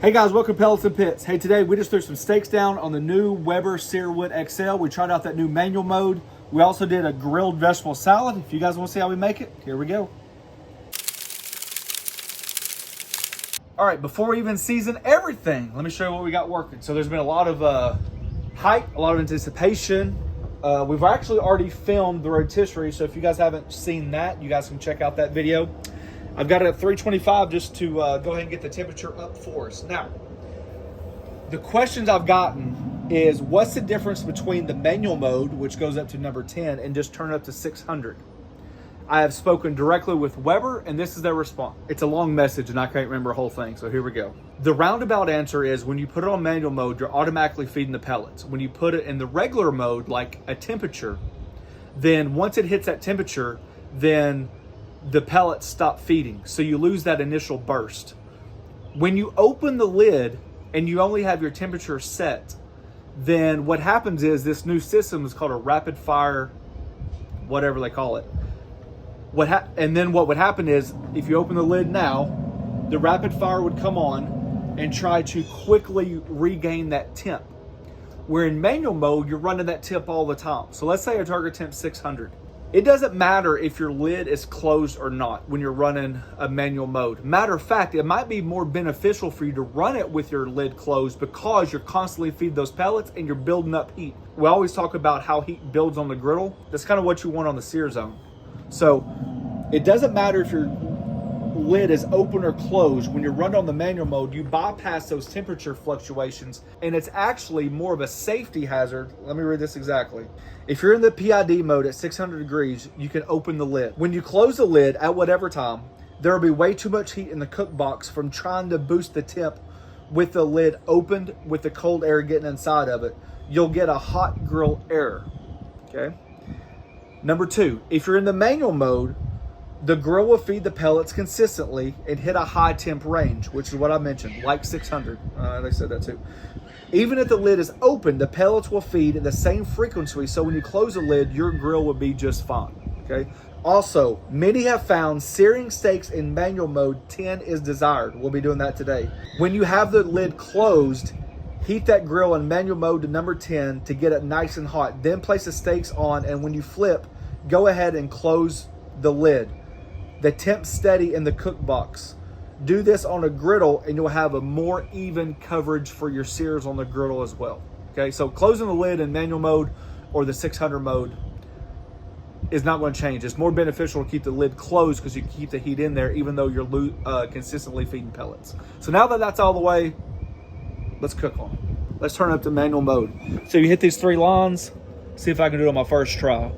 Hey guys, welcome to Pellets and Pits. Hey, today we just threw some steaks down on the new Weber SearWood XL. We tried out that new manual mode. We also did a grilled vegetable salad. If you guys want to see how we make it, here we go. All right, before we even season everything, let me show you what we got working. So there's been a lot of hype, a lot of anticipation. We've actually already filmed the rotisserie, so if you guys haven't seen that, you guys can check out that video. I've got it at 325 just to go ahead and get the temperature up for us. Now, the questions I've gotten is what's the difference between the manual mode, which goes up to number 10, and just turn it up to 600? I have spoken directly with Weber, and this is their response. It's a long message, and I can't remember the whole thing, so here we go. The roundabout answer is when you put it on manual mode, you're automatically feeding the pellets. When you put it in the regular mode, like a temperature, then once it hits that temperature, then the pellets stop feeding, so you lose that initial burst. When you open the lid and you only have your temperature set, then what happens is this new system is called a rapid fire, whatever they call it. And then what would happen is if you open the lid now, the rapid fire would come on and try to quickly regain that temp. Where in manual mode, you're running that temp all the time. So let's say our target temp 600. It doesn't matter if your lid is closed or not when you're running a manual mode. Matter of fact, it might be more beneficial for you to run it with your lid closed because you're constantly feeding those pellets and you're building up heat. We always talk about how heat builds on the griddle. That's kind of what you want on the sear zone. So it doesn't matter if your lid is open or closed. When you're running on the manual mode, you bypass those temperature fluctuations, and it's actually more of a safety hazard. Let me read this exactly. If you're in the PID mode at 600 degrees, you can open the lid. When you close the lid at whatever time, there will be way too much heat in the cook box from trying to boost the temp with the lid opened with the cold air getting inside of it. You'll get a hot grill error, okay? Number two, if you're in the manual mode, the grill will feed the pellets consistently and hit a high temp range, which is what I mentioned, like 600. They said that too. Even if the lid is open, the pellets will feed at the same frequency, so when you close the lid, your grill will be just fine, okay? Also, many have found searing steaks in manual mode 10 is desired. We'll be doing that today. When you have the lid closed, heat that grill in manual mode to number 10 to get it nice and hot. Then place the steaks on, and when you flip, go ahead and close the lid. The temp steady in the cook box. Do this on a griddle and you'll have a more even coverage for your sears on the griddle as well. Okay, so closing the lid in manual mode or the 600 mode is not going to change. It's more beneficial to keep the lid closed because you can keep the heat in there even though you're consistently feeding pellets. So now that that's all the way, let's cook on it. Let's turn it up to manual mode. So you hit these three lines, see if I can do it on my first try.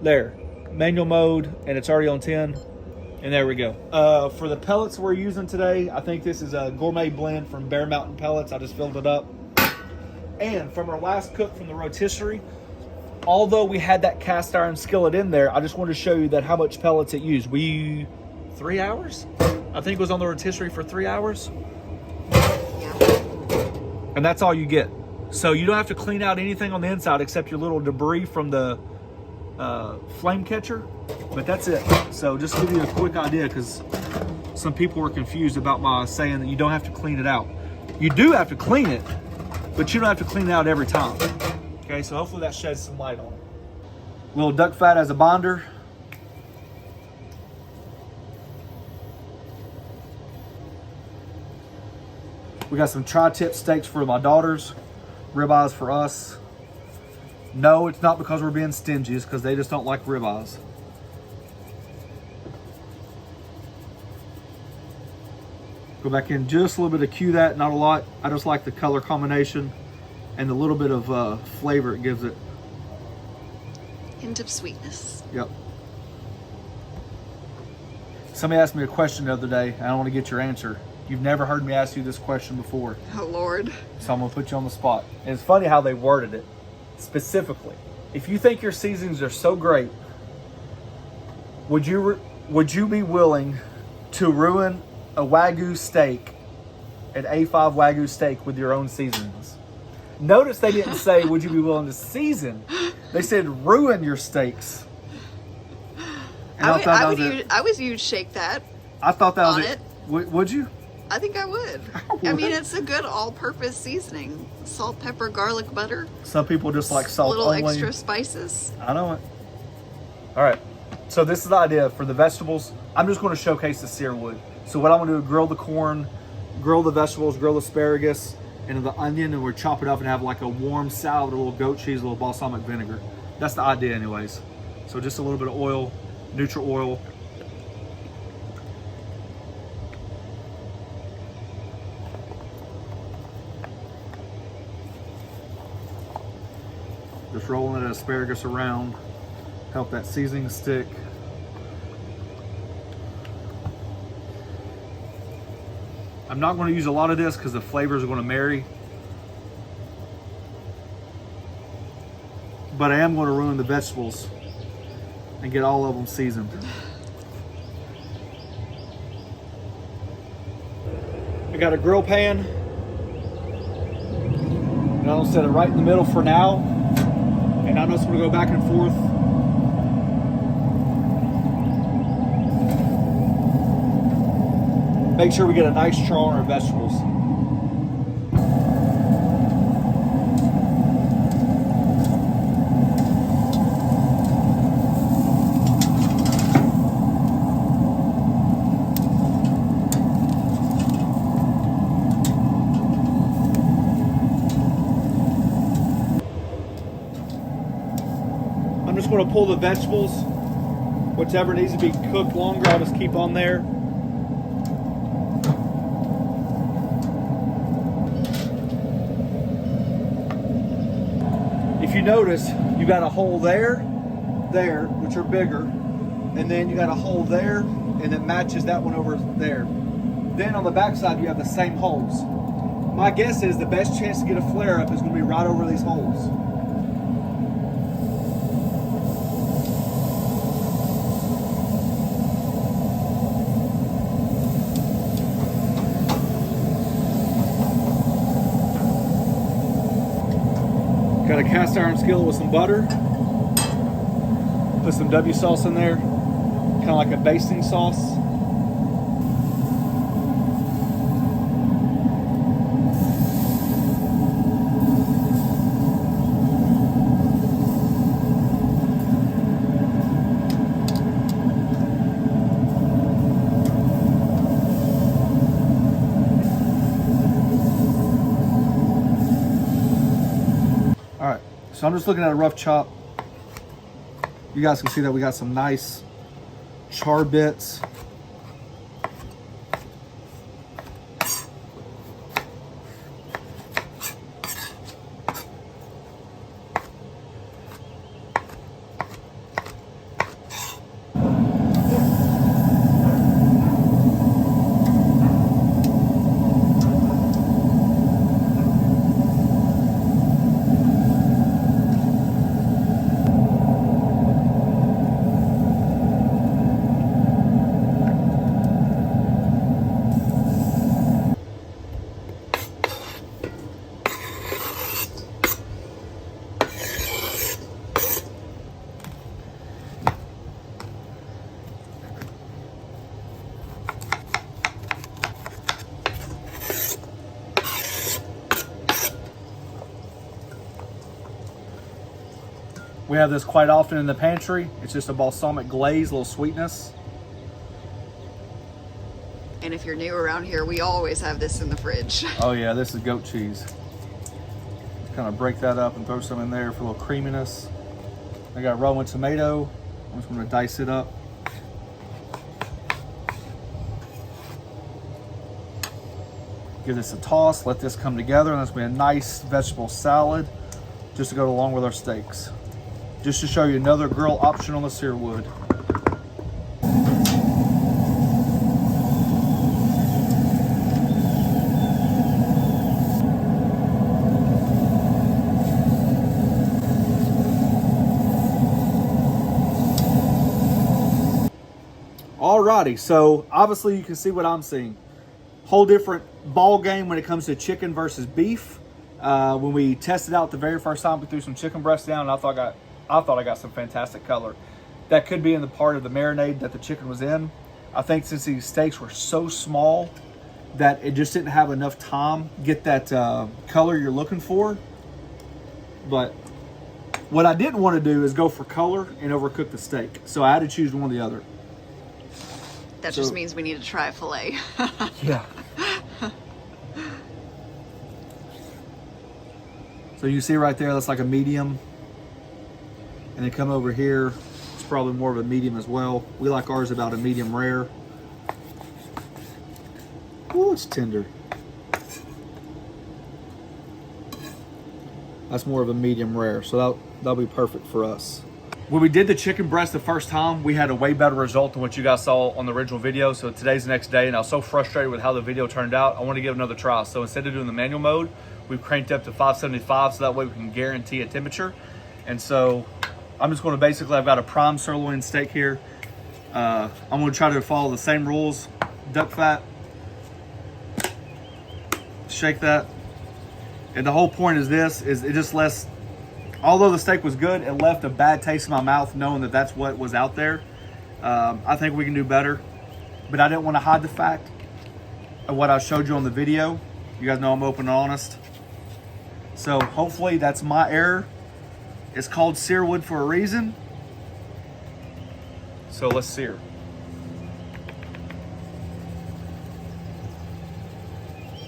There. Manual mode, and it's already on 10, and there we go. For the pellets we're using today, I think this is a gourmet blend from Bear Mountain Pellets. I just filled it up. And from our last cook from the rotisserie, although we had that cast iron skillet in there, I just wanted to show you that how much pellets it used. 3 hours? I think it was on the rotisserie for 3 hours. Yeah. And that's all you get. So you don't have to clean out anything on the inside except your little debris from the flame catcher, but that's it. So just to give you a quick idea, because some people were confused about my saying that you don't have to clean it out. You do have to clean it, but you don't have to clean it out every time. Okay, so hopefully that sheds some light on it. Little duck fat as a binder. We got some tri-tip steaks for my daughters, ribeyes for us. No, it's not because we're being stingy, it's because they just don't like ribeyes. Go back in just a little bit to cue that, not a lot. I just like the color combination and the little bit of flavor it gives it. Hint of sweetness. Yep. Somebody asked me a question the other day, and I want to get your answer. You've never heard me ask you this question before. Oh, Lord. So I'm going to put you on the spot. And it's funny how they worded it. Specifically, if you think your seasonings are so great, would you be willing to ruin a Wagyu steak, an A5 Wagyu steak with your own seasonings? Notice they didn't say, would you be willing to season? They said, ruin your steaks. And I would use shake that. I thought that was on it. Would you? I think I would. I mean, it's a good all-purpose seasoning. Salt, pepper, garlic, butter. Some people just like salt little only. extra spices. I know it. All right, so this is the idea for the vegetables. I'm just going to showcase the SearWood. So what I'm going to do is grill the corn, grill the vegetables, grill the asparagus, and the onion, and we'll chop it up and have like a warm salad, a little goat cheese, a little balsamic vinegar. That's the idea anyways. So just a little bit of oil, neutral oil. Just rolling that asparagus around, help that seasoning stick. I'm not going to use a lot of this because the flavors are going to marry. But I am going to ruin the vegetables and get all of them seasoned. I got a grill pan. And I'll set it right in the middle for now. And I know it's going to go back and forth. Make sure we get a nice char on our vegetables. I'm just going to pull the vegetables. Whichever needs to be cooked longer, I'll just keep on there. If you notice, you got a hole there, which are bigger, and then you got a hole there, and it matches that one over there. Then on the back side, you have the same holes. My guess is the best chance to get a flare up is going to be right over these holes. Got a cast iron skillet with some butter. Put some W sauce in there, kind of like a basting sauce. All right, so I'm just looking at a rough chop. You guys can see that we got some nice char bits. We have this quite often in the pantry. It's just a balsamic glaze, a little sweetness. And if you're new around here, we always have this in the fridge. Oh yeah, this is goat cheese. Just kind of break that up and throw some in there for a little creaminess. I got Roman tomato. I'm just gonna dice it up. Give this a toss, let this come together, and this will be a nice vegetable salad just to go along with our steaks. Just to show you another grill option on the SearWood. Alrighty, so obviously you can see what I'm seeing. Whole different ball game when it comes to chicken versus beef. When we tested out the very first time, we threw some chicken breasts down, and I thought I got some fantastic color. That could be in the part of the marinade that the chicken was in. I think since these steaks were so small, that it just didn't have enough time get that color you're looking for. But what I didn't want to do is go for color and overcook the steak. So I had to choose one or the other. That just means we need to try a fillet. Yeah. So you see right there, that's like a medium. And then come over here, it's probably more of a medium as well. We like ours about a medium rare. Ooh, it's tender. That's more of a medium rare, so that'll be perfect for us. When we did the chicken breast the first time, we had a way better result than what you guys saw on the original video. So today's the next day, and I was so frustrated with how the video turned out. I want to give it another try. So instead of doing the manual mode, we've cranked up to 575, so that way we can guarantee a temperature. And so I'm just going to basically, I've got a prime sirloin steak here. I'm going to try to follow the same rules. Duck fat. Shake that. And the whole point is this, is it just lets, although the steak was good, it left a bad taste in my mouth knowing that that's what was out there. I think we can do better, but I didn't want to hide the fact of what I showed you on the video. You guys know I'm open and honest. So hopefully that's my error. It's called SearWood for a reason. So let's sear.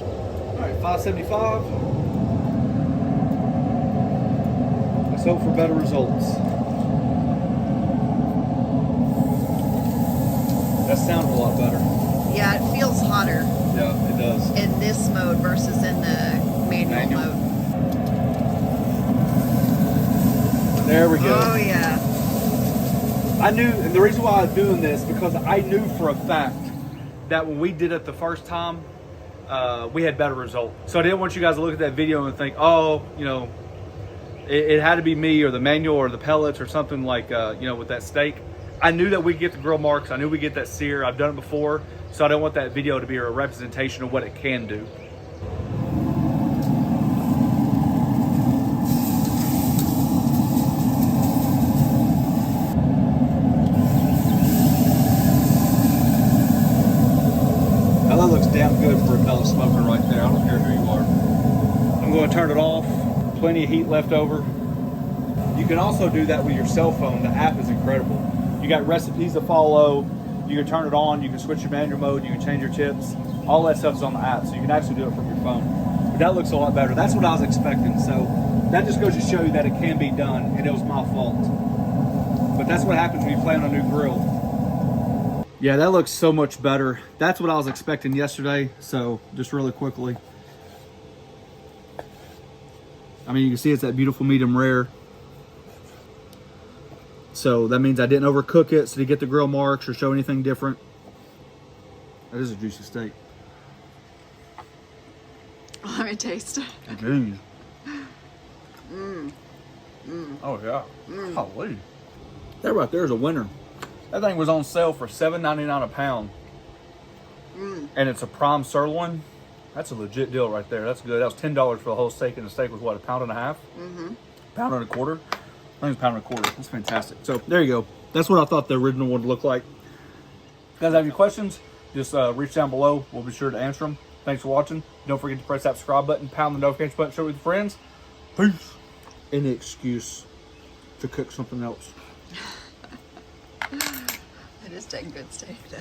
All right, 575. Let's hope for better results. That sounds a lot better. Yeah, it feels hotter. Yeah, it does. In this mode versus in the manual mode. There we go. Oh yeah. I knew, and the reason why I was doing this, because I knew for a fact that when we did it the first time, we had better results. So I didn't want you guys to look at that video and think, oh, you know, it had to be me or the manual or the pellets or something like, you know, with that steak. I knew that we'd get the grill marks. I knew we'd get that sear. I've done it before. So I don't want that video to be a representation of what it can do. Now that looks damn good for a pellet smoker right there. I don't care who you are. I'm going to turn it off. Plenty of heat left over. You can also do that with your cell phone. The app is incredible. You got recipes to follow. You can turn it on. You can switch your manual mode. You can change your tips. All that stuff is on the app, so you can actually do it from your phone. But that looks a lot better. That's what I was expecting. So that just goes to show you that it can be done, and it was my fault. But that's what happens when you play on a new grill. Yeah, that looks so much better. That's what I was expecting yesterday. So just really quickly. I mean, you can see it's that beautiful medium rare. So that means I didn't overcook it, so to get the grill marks or show anything different. That is a juicy steak. Let me taste it. Jeez. Oh yeah. Holy. That right there is a winner. That thing was on sale for $7.99 a pound. And it's a prime sirloin. That's a legit deal right there. That's good. That was $10 for the whole steak, and the steak was what, a pound and a half? Pound and a quarter? I think it's a pound and a quarter. That's fantastic. So there you go. That's what I thought the original would look like. If you guys have any questions, just reach down below. We'll be sure to answer them. Thanks for watching. Don't forget to press that subscribe button, pound the notification button, share it with your friends. Peace. Any excuse to cook something else. It is a good steak though.